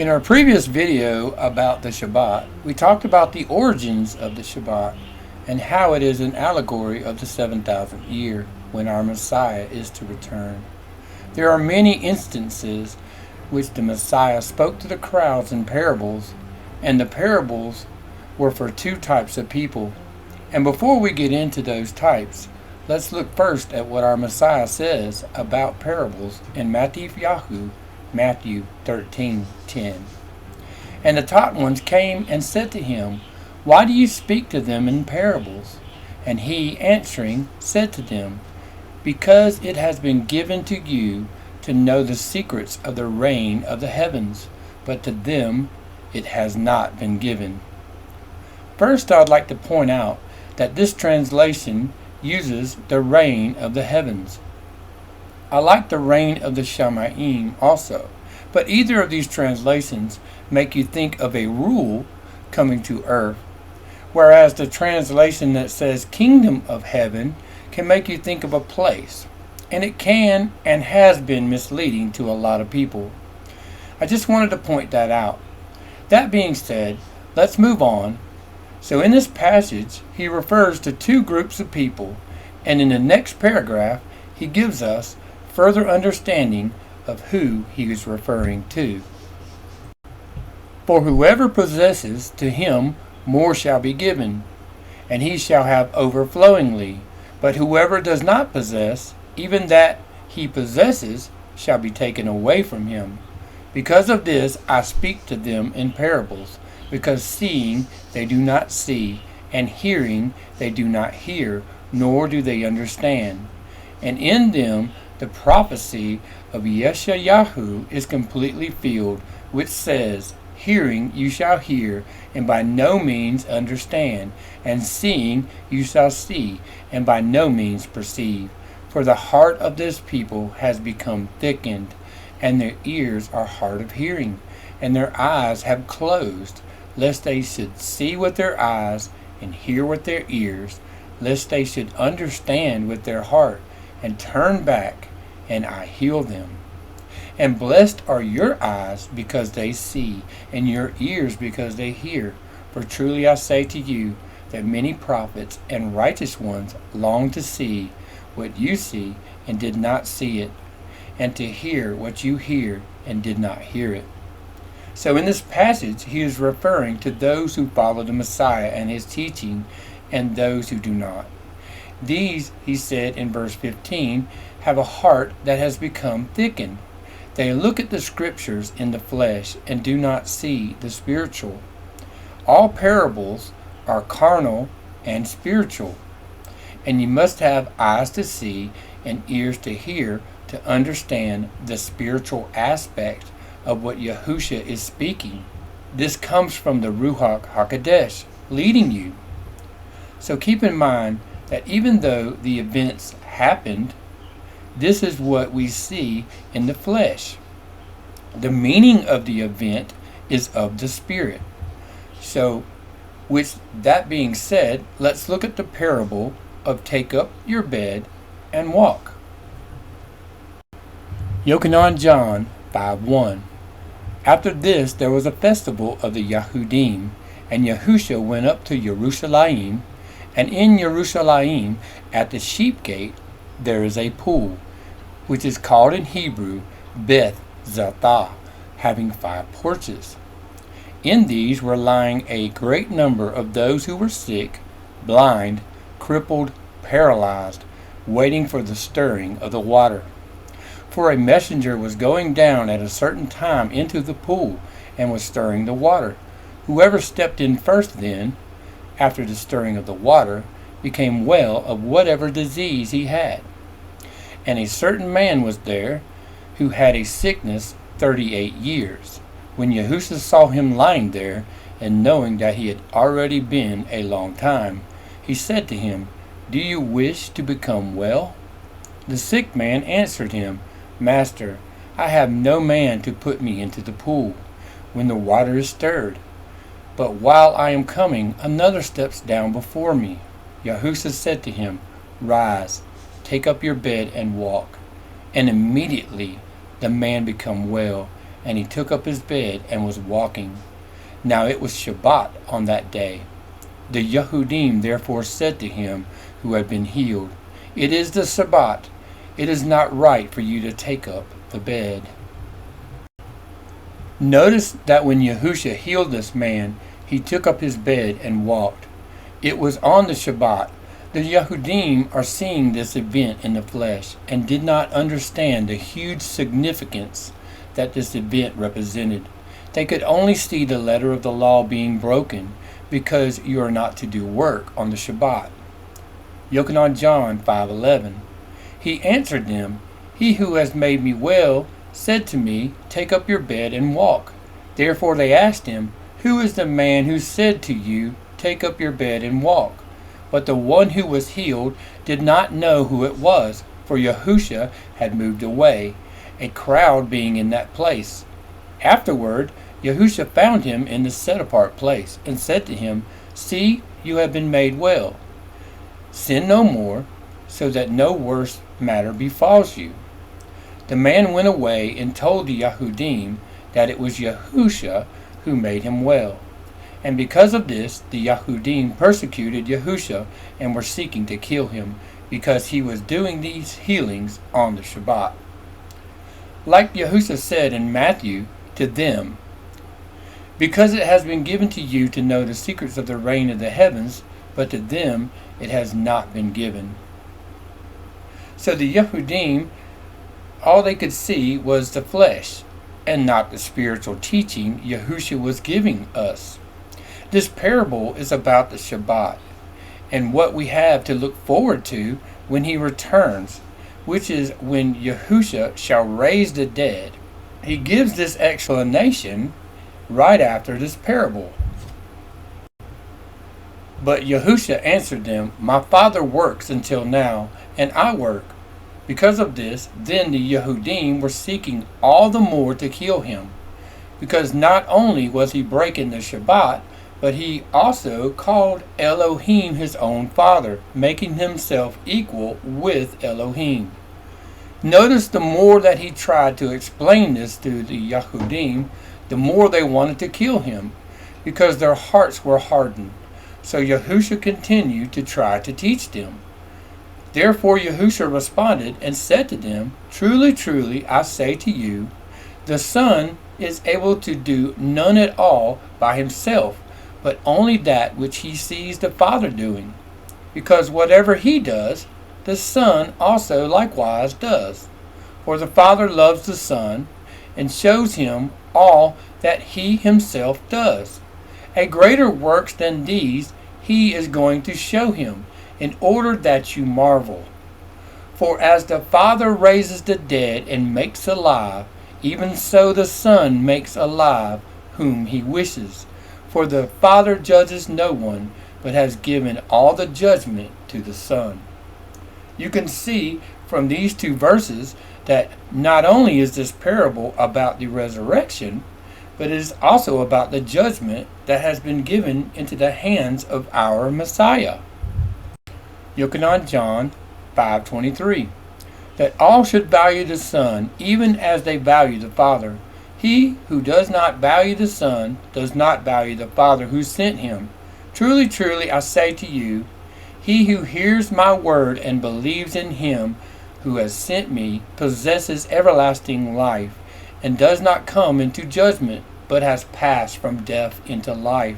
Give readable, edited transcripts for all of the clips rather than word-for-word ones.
In our previous video about the Shabbat, we talked about the origins of the Shabbat and how it is an allegory of the 7,000th year when our Messiah is to return. There are many instances which the Messiah spoke to the crowds in parables, and the parables were for two types of people. And before we get into those types, let's look first at what our Messiah says about parables in Matthew 13:10. And the taught ones came and said to him, Why do you speak to them in parables? And he, answering, said to them, Because it has been given to you to know the secrets of the reign of the heavens, but to them it has not been given. First, I'd like to point out that this translation uses the reign of the heavens. I like the reign of the Shamayim also, but either of these translations make you think of a rule coming to earth, whereas the translation that says kingdom of heaven can make you think of a place, and it can and has been misleading to a lot of people. I just wanted to point that out. That being said, let's move on. So in this passage, he refers to two groups of people, and in the next paragraph, he gives us further understanding of who he is referring to. For whoever possesses, to him more shall be given, and he shall have overflowingly. But whoever does not possess, even that he possesses shall be taken away from him. Because of this I speak to them in parables, because seeing they do not see, and hearing they do not hear, nor do they understand. And in them the prophecy of Yeshayahu is completely filled, which says, Hearing you shall hear, and by no means understand, and seeing you shall see, and by no means perceive. For the heart of this people has become thickened, and their ears are hard of hearing, and their eyes have closed, lest they should see with their eyes, and hear with their ears, lest they should understand with their heart, and turn back, and I heal them. And blessed are your eyes because they see, and your ears because they hear. For truly I say to you, that many prophets and righteous ones long to see what you see, and did not see it, and to hear what you hear, and did not hear it. So in this passage, he is referring to those who follow the Messiah and his teaching, and those who do not. These, he said in verse 15, have a heart that has become thickened. They look at the scriptures in the flesh and do not see the spiritual. All parables are carnal and spiritual, and you must have eyes to see and ears to hear to understand the spiritual aspect of what Yahusha is speaking. This comes from the Ruach HaKodesh leading you. So keep in mind that even though the events happened, this is what we see in the flesh. The meaning of the event is of the Spirit. So, with that being said, let's look at the parable of take up your bed and walk. Yochanan John 5:1. After this there was a festival of the Yahudim, and Yahusha went up to Jerusalem, and in Jerusalem at the sheep gate there is a pool, which is called in Hebrew Beth Zatha, having 5 porches. In these were lying a great number of those who were sick, blind, crippled, paralyzed, waiting for the stirring of the water. For a messenger was going down at a certain time into the pool, and was stirring the water. Whoever stepped in first then, after the stirring of the water, became well of whatever disease he had. And a certain man was there, who had a sickness 38 years. When Yahusha saw him lying there, and knowing that he had already been a long time, he said to him, Do you wish to become well? The sick man answered him, Master, I have no man to put me into the pool, when the water is stirred. But while I am coming, another steps down before me. Yahusha said to him, Rise, take up your bed and walk. And immediately the man became well, and he took up his bed and was walking. Now it was Shabbat on that day. The Yehudim therefore said to him who had been healed, "It is the Shabbat. It is not right for you to take up the bed." Notice that when Yahusha healed this man, he took up his bed and walked. It was on the Shabbat. The Yehudim are seeing this event in the flesh and did not understand the huge significance that this event represented. They could only see the letter of the law being broken because you are not to do work on the Shabbat. Yochanan John 5:11. He answered them, "He who has made me well said to me, 'Take up your bed and walk.' Therefore they asked him, 'Who is the man who said to you, Take up your bed and walk?' But the one who was healed did not know who it was, for Yahusha had moved away, a crowd being in that place. Afterward, Yahusha found him in the set-apart place, and said to him, 'See, you have been made well. Sin no more, so that no worse matter befalls you.' The man went away and told the Yehudim that it was Yahusha who made him well. And because of this, the Yehudim persecuted Yahusha and were seeking to kill him, because he was doing these healings on the Shabbat. Like Yahusha said in Matthew to them, 'Because it has been given to you to know the secrets of the reign of the heavens, but to them it has not been given.'" So the Yehudim, all they could see was the flesh, and not the spiritual teaching Yahusha was giving us. This parable is about the Shabbat, and what we have to look forward to when he returns, which is when Yahusha shall raise the dead. He gives this explanation right after this parable. But Yahusha answered them, "My Father works until now, and I work." Because of this, then the Yehudim were seeking all the more to kill him, because not only was he breaking the Shabbat, but he also called Elohim his own father, making himself equal with Elohim. Notice the more that he tried to explain this to the Yehudim, the more they wanted to kill him, because their hearts were hardened. So Yahusha continued to try to teach them. Therefore Yahusha responded and said to them, "Truly, truly, I say to you, the Son is able to do none at all by himself, but only that which he sees the Father doing. Because whatever he does, the Son also likewise does. For the Father loves the Son, and shows him all that he himself does. A greater works than these he is going to show him, in order that you marvel. For as the Father raises the dead and makes alive, even so the Son makes alive whom he wishes. For the Father judges no one, but has given all the judgment to the Son." You can see from these two verses that not only is this parable about the resurrection, but it is also about the judgment that has been given into the hands of our Messiah. Yochanan John 5:23. That all should value the Son, even as they value the Father. He who does not value the Son does not value the Father who sent him. Truly, truly, I say to you, he who hears my word and believes in him who has sent me possesses everlasting life, and does not come into judgment, but has passed from death into life.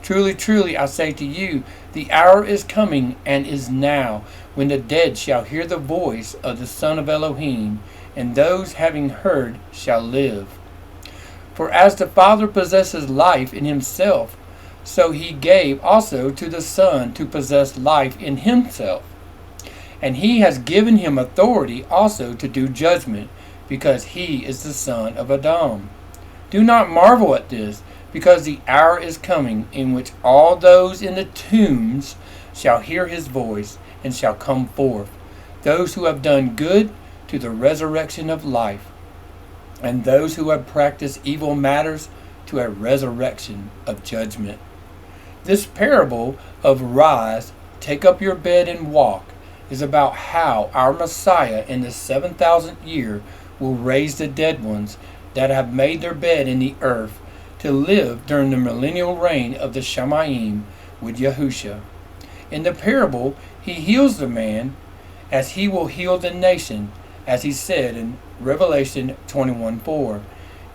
Truly, truly, I say to you, the hour is coming and is now, when the dead shall hear the voice of the Son of Elohim, and those having heard shall live. For as the Father possesses life in himself, so he gave also to the Son to possess life in himself. And he has given him authority also to do judgment, because he is the son of Adam. Do not marvel at this, because the hour is coming in which all those in the tombs shall hear his voice, and shall come forth, those who have done good to the resurrection of life, and those who have practiced evil matters to a resurrection of judgment. This parable of rise, take up your bed and walk is about how our Messiah in the 7,000th year will raise the dead ones that have made their bed in the earth to live during the millennial reign of the Shamayim with Yahusha. In the parable, he heals the man as he will heal the nation, as he said in Revelation 21:4.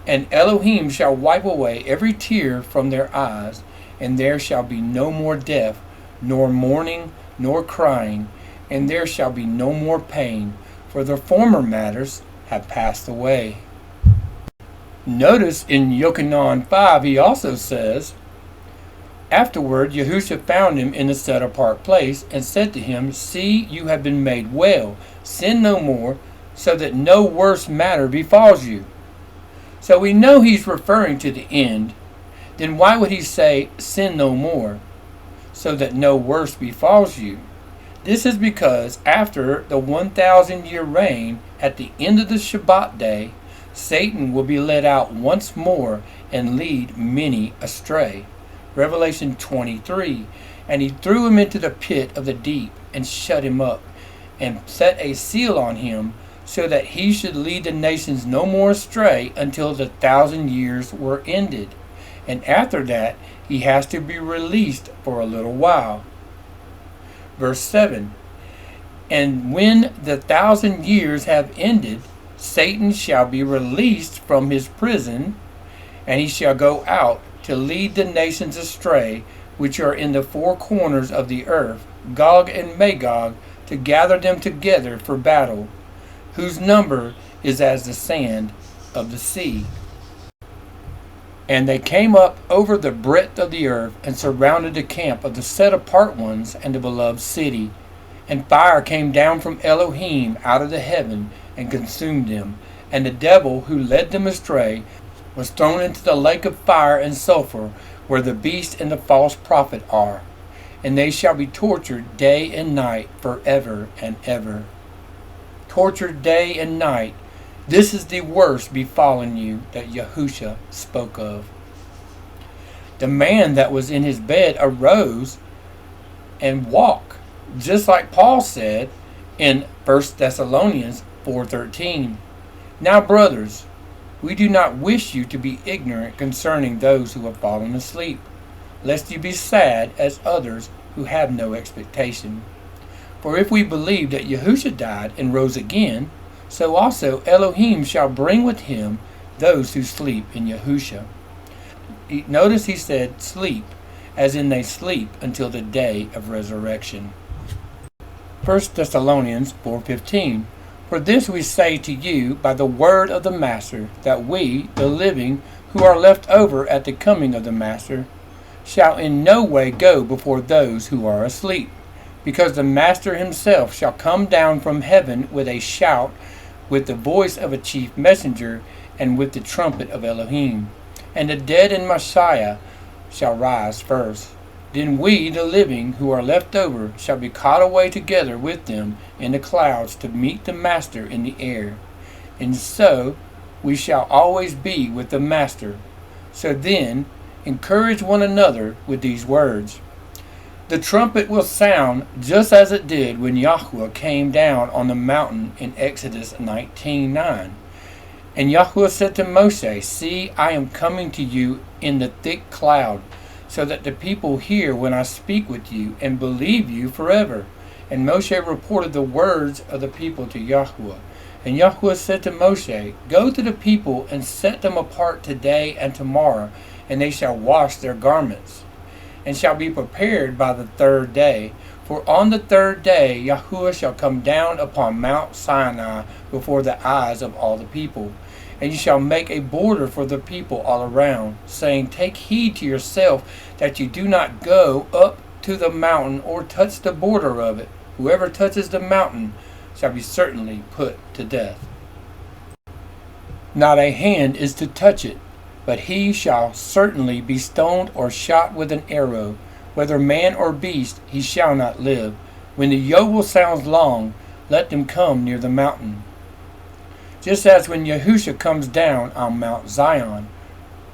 And Elohim shall wipe away every tear from their eyes, and there shall be no more death, nor mourning, nor crying, and there shall be no more pain, for the former matters have passed away. Notice in Yochanan 5 he also says, Afterward Yahusha found him in a set-apart place, and said to him, See, you have been made well, sin no more, so that no worse matter befalls you. So we know he's referring to the end. Then why would he say, sin no more, so that no worse befalls you? This is because after the 1,000-year reign, at the end of the Shabbat day, Satan will be let out once more and lead many astray. Revelation 23, and he threw him into the pit of the deep and shut him up, and set a seal on him, so that he should lead the nations no more astray until the 1,000 years were ended. And after that, he has to be released for a little while. Verse 7, And when the 1,000 years have ended, Satan shall be released from his prison, and he shall go out to lead the nations astray, which are in the four corners of the earth, Gog and Magog, to gather them together for battle, whose number is as the sand of the sea. And they came up over the breadth of the earth, and surrounded the camp of the set-apart ones and the beloved city. And fire came down from Elohim out of the heaven, and consumed them. And the devil who led them astray was thrown into the lake of fire and sulfur, where the beast and the false prophet are. And they shall be tortured day and night forever and ever. Tortured day and night. This is the worst befallen you that Yahusha spoke of. The man that was in his bed arose and walked, just like Paul said in 1 Thessalonians 4:13. Now, brothers, we do not wish you to be ignorant concerning those who have fallen asleep, lest you be sad as others who have no expectation. For if we believe that Yahusha died and rose again, so also Elohim shall bring with him those who sleep in Yahusha. Notice he said sleep, as in they sleep until the day of resurrection. 1 Thessalonians 4:15. For this we say to you by the word of the Master, that we, the living, who are left over at the coming of the Master, shall in no way go before those who are asleep. Because the Master himself shall come down from heaven with a shout, with the voice of a chief messenger, and with the trumpet of Elohim. And the dead in Messiah shall rise first. Then we, the living, who are left over, shall be caught away together with them in the clouds to meet the Master in the air. And so we shall always be with the Master. So then, encourage one another with these words. The trumpet will sound just as it did when Yahweh came down on the mountain in Exodus 19:9. And Yahweh said to Moshe, See, I am coming to you in the thick cloud, so that the people hear when I speak with you and believe you forever. And Moshe reported the words of the people to Yahweh. And Yahweh said to Moshe, Go to the people and set them apart today and tomorrow, and they shall wash their garments, and shall be prepared by the third day. For on the third day Yahuwah shall come down upon Mount Sinai before the eyes of all the people. And you shall make a border for the people all around, saying, Take heed to yourself that you do not go up to the mountain or touch the border of it. Whoever touches the mountain shall be certainly put to death. Not a hand is to touch it, but he shall certainly be stoned or shot with an arrow. Whether man or beast, he shall not live. When the Yovel sounds long, let them come near the mountain. Just as when Yahusha comes down on Mount Zion.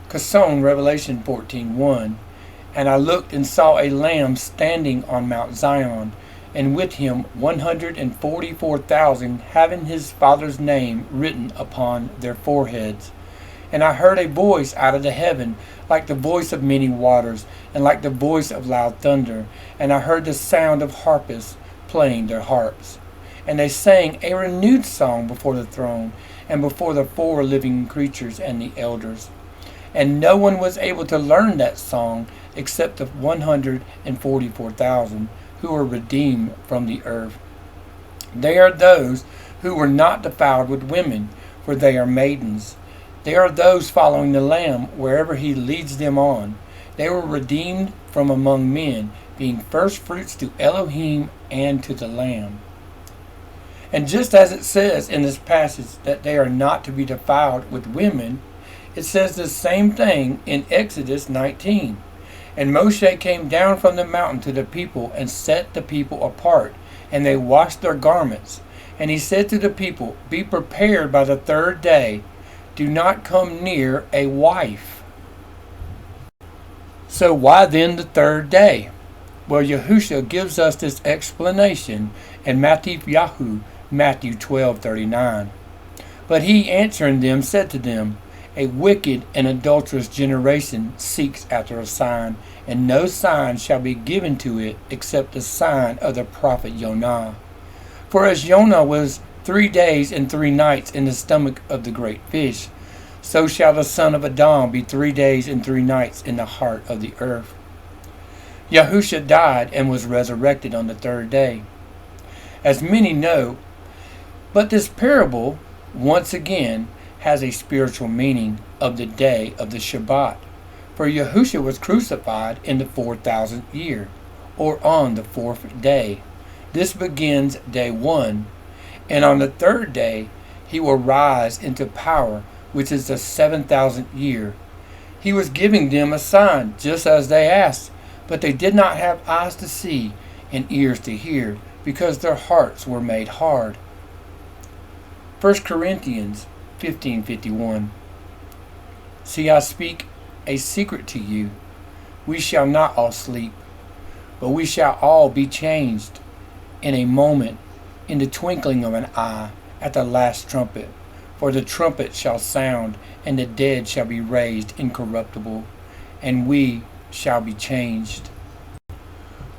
Kasson, Revelation 14:1. And I looked and saw a lamb standing on Mount Zion, and with him 144,000, having his Father's name written upon their foreheads. And I heard a voice out of the heaven, like the voice of many waters, and like the voice of loud thunder. And I heard the sound of harpists playing their harps. And they sang a renewed song before the throne, and before the four living creatures and the elders. And no one was able to learn that song except the 144,000 who were redeemed from the earth. They are those who were not defiled with women, for they are maidens. They are those following the Lamb wherever he leads them on. They were redeemed from among men, being firstfruits to Elohim and to the Lamb. And just as it says in this passage that they are not to be defiled with women, it says the same thing in Exodus 19. And Moshe came down from the mountain to the people and set the people apart, and they washed their garments. And he said to the people, "Be prepared by the third day. Do not come near a wife." So why then the third day? Well, Yahusha gives us this explanation in Matthew 12:39. But he answering them said to them, "A wicked and adulterous generation seeks after a sign, and no sign shall be given to it except the sign of the prophet Jonah. For as Jonah was 3 days and 3 nights in the stomach of the great fish, so shall the Son of Adam be 3 days and 3 nights in the heart of the earth." Yahusha died and was resurrected on the third day, as many know. But this parable, once again, has a spiritual meaning of the day of the Shabbat. For Yahusha was crucified in the 4,000th year, or on the 4th day. This begins day 1, and on the third day he will rise into power, which is the 7,000th year. He was giving them a sign, just as they asked, but they did not have eyes to see and ears to hear, because their hearts were made hard. 1 Corinthians 15:51. See, I speak a secret to you. We shall not all sleep, but we shall all be changed in a moment, in the twinkling of an eye, at the last trumpet. For the trumpet shall sound, and the dead shall be raised incorruptible, and we shall be changed.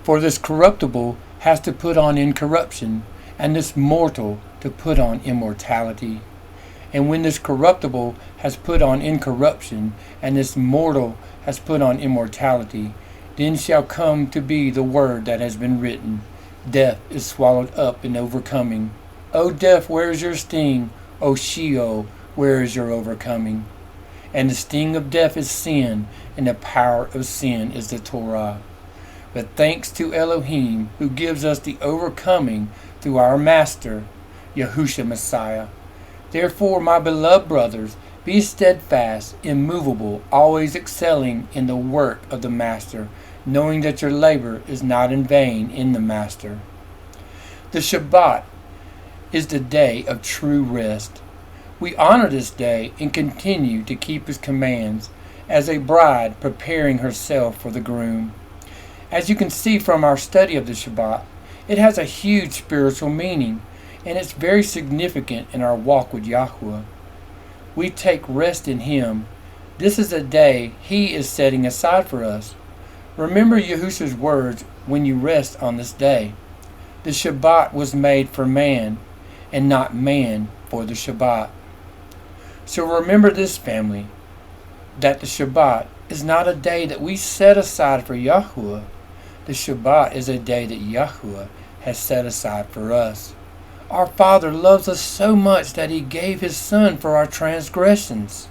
For this corruptible has to put on incorruption, and this mortal to put on immortality. And when this corruptible has put on incorruption, and this mortal has put on immortality, then shall come to be the word that has been written, "Death is swallowed up in overcoming. O death, where is your sting? O Sheol, where is your overcoming?" And the sting of death is sin, and the power of sin is the Torah. But thanks to Elohim, who gives us the overcoming through our Master, Yahusha Messiah. Therefore, my beloved brothers, be steadfast, immovable, always excelling in the work of the Master, knowing that your labor is not in vain in the Master. The Shabbat is the day of true rest. We honor this day and continue to keep his commands, as a bride preparing herself for the groom. As you can see from our study of the Shabbat, it has a huge spiritual meaning, and it's very significant in our walk with Yahweh. We take rest in him. This is a day he is setting aside for us. Remember Yahusha's words when you rest on this day. The Shabbat was made for man, and not man for the Shabbat. So remember this, family, that the Shabbat is not a day that we set aside for Yahweh. The Shabbat is a day that Yahweh has set aside for us. Our Father loves us so much that he gave his Son for our transgressions.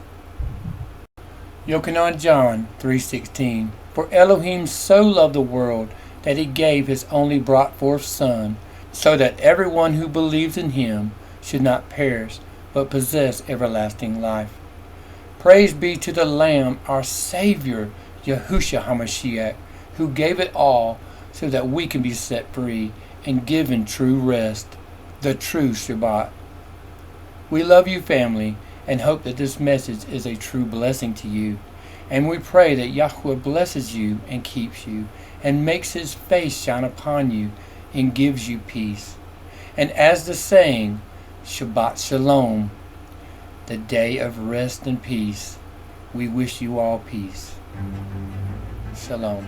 Yochanan John 3:16. For Elohim so loved the world that he gave his only brought forth Son, so that everyone who believes in him should not perish, but possess everlasting life. Praise be to the Lamb, our Savior, Yahusha HaMashiach, who gave it all so that we can be set free and given true rest, the true Shabbat. We love you, family, and hope that this message is a true blessing to you. And we pray that Yahweh blesses you and keeps you, and makes his face shine upon you, and gives you peace. And as the saying, Shabbat Shalom, the day of rest and peace. We wish you all peace. Shalom.